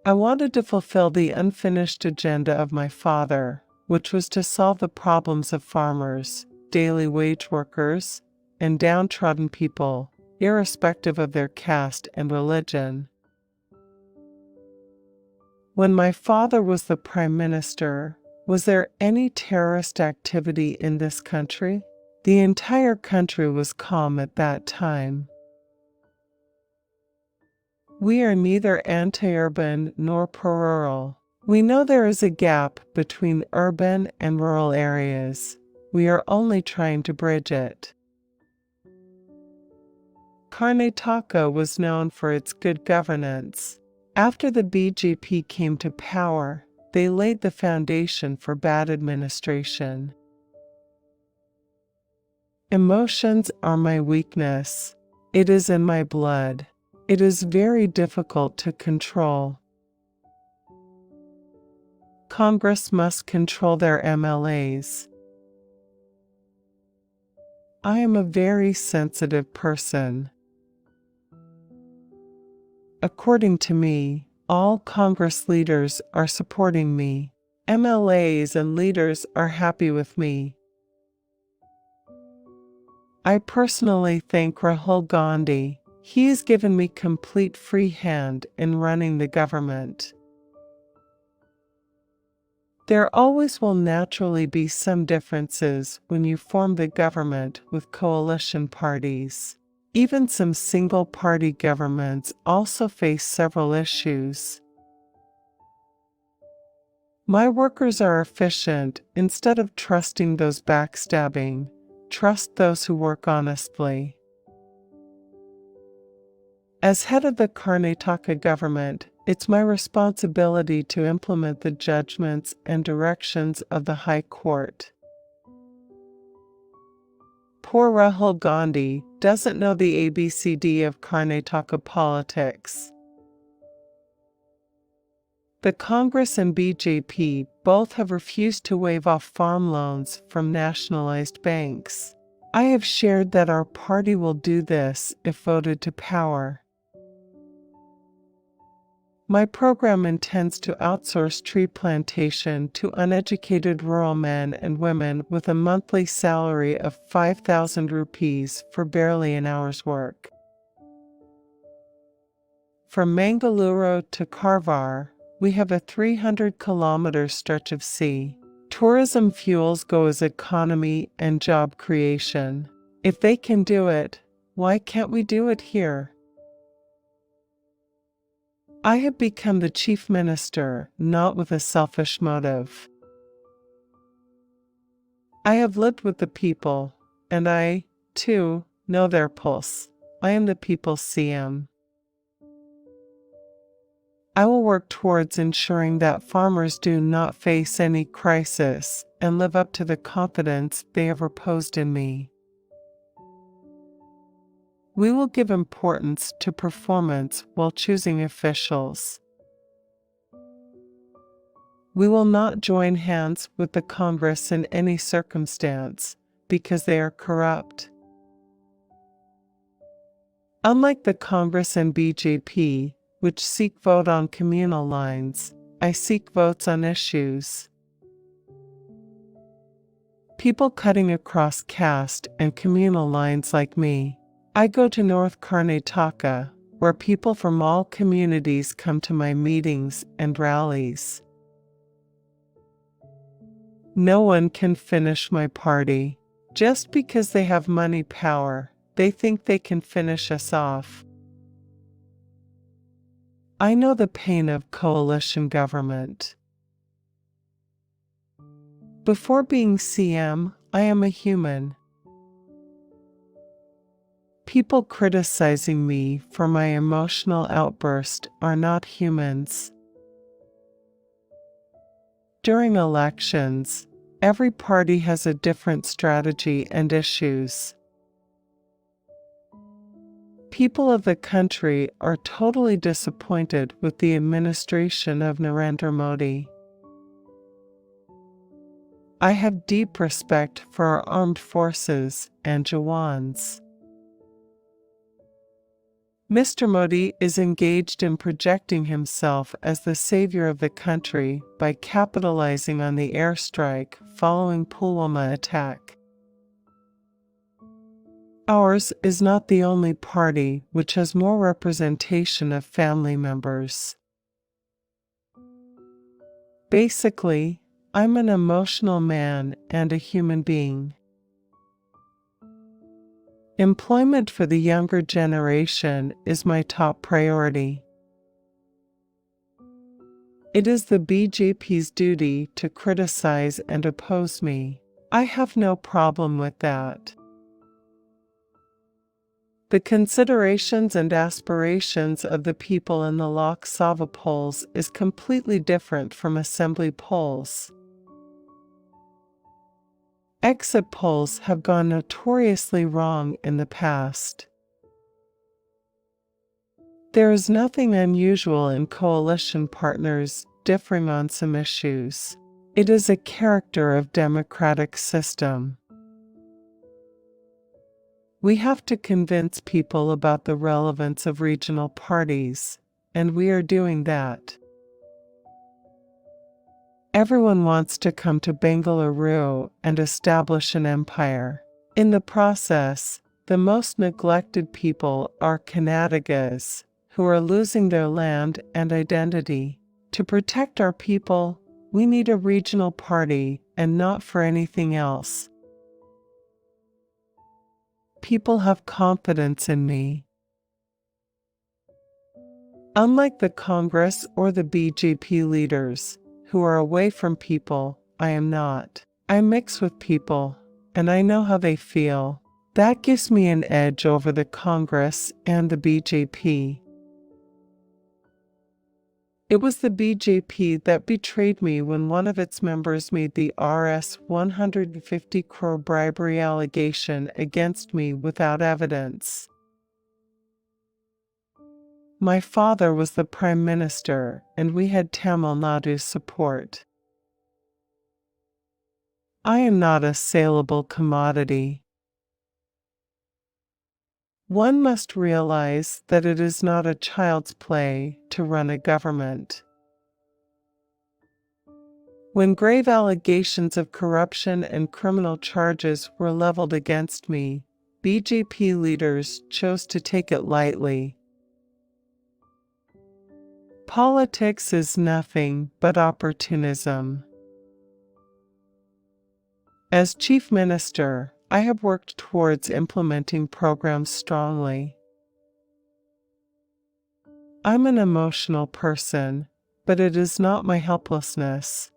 I wanted to fulfill the unfinished agenda of my father, which was to solve the problems of farmers, daily wage workers, and downtrodden people, irrespective of their caste and religion. When my father was the Prime Minister, was there any terrorist activity in this country? The entire country was calm at that time. We are neither anti-urban nor pro-rural. We know there is a gap between urban and rural areas. We are only trying to bridge it. Karnataka was known for its good governance. After the BJP came to power, they laid the foundation for bad administration. Emotions are my weakness. It is in my blood. It is very difficult to control. Congress must control their MLAs. I am a very sensitive person. According to me, all Congress leaders are supporting me. MLAs and leaders are happy with me. I personally thank Rahul Gandhi. He has given me complete free hand in running the government. There always will naturally be some differences when you form the government with coalition parties. Even some single-party governments also face several issues. My workers are efficient. Instead of trusting those backstabbing, trust those who work honestly. As head of the Karnataka government, it's my responsibility to implement the judgments and directions of the High Court. Poor Rahul Gandhi doesn't know the ABCD of Karnataka politics. The Congress and BJP both have refused to waive off farm loans from nationalized banks. I have shared that our party will do this if voted to power. My program intends to outsource tree plantation to uneducated rural men and women with a monthly salary of 5,000 rupees for barely an hour's work. From Mangaluru to Karwar, we have a 300-kilometer stretch of sea. Tourism fuels go as economy and job creation. If they can do it, why can't we do it here? I have become the chief minister not with a selfish motive. I have lived with the people, and I, too, know their pulse. I am the people's CM. I will work towards ensuring that farmers do not face any crisis and live up to the confidence they have reposed in me. We will give importance to performance while choosing officials. We will not join hands with the Congress in any circumstance because they are corrupt. Unlike the Congress and BJP, which seek vote on communal lines, I seek votes on issues. People cutting across caste and communal lines like me. I go to North Karnataka, where people from all communities come to my meetings and rallies. No one can finish my party. Just because they have money power, they think they can finish us off. I know the pain of coalition government. Before being CM, I am a human. People criticizing me for my emotional outburst are not humans. During elections, every party has a different strategy and issues. People of the country are totally disappointed with the administration of Narendra Modi. I have deep respect for our armed forces and Jawans. Mr. Modi is engaged in projecting himself as the savior of the country by capitalizing on the airstrike following Pulwama attack. Ours is not the only party which has more representation of family members. Basically, I'm an emotional man and a human being. Employment for the younger generation is my top priority. It is the BJP's duty to criticize and oppose me. I have no problem with that. The considerations and aspirations of the people in the Lok Sabha polls is completely different from assembly polls. Exit polls have gone notoriously wrong in the past. There is nothing unusual in coalition partners differing on some issues. It is a character of democratic system. We have to convince people about the relevance of regional parties, and we are doing that. Everyone wants to come to Bengaluru and establish an empire. In the process, the most neglected people are Karnatakas, who are losing their land and identity. To protect our people, we need a regional party and not for anything else. People have confidence in me. Unlike the Congress or the BJP leaders, who are away from people, I am not. I mix with people, and I know how they feel. That gives me an edge over the Congress and the BJP. It was the BJP that betrayed me when one of its members made the Rs 150 crore bribery allegation against me without evidence. My father was the Prime Minister, and we had Tamil Nadu's support. I am not a saleable commodity. One must realize that it is not a child's play to run a government. When grave allegations of corruption and criminal charges were leveled against me, BJP leaders chose to take it lightly. Politics is nothing but opportunism. As Chief Minister, I have worked towards implementing programs strongly. I'm an emotional person, but it is not my helplessness.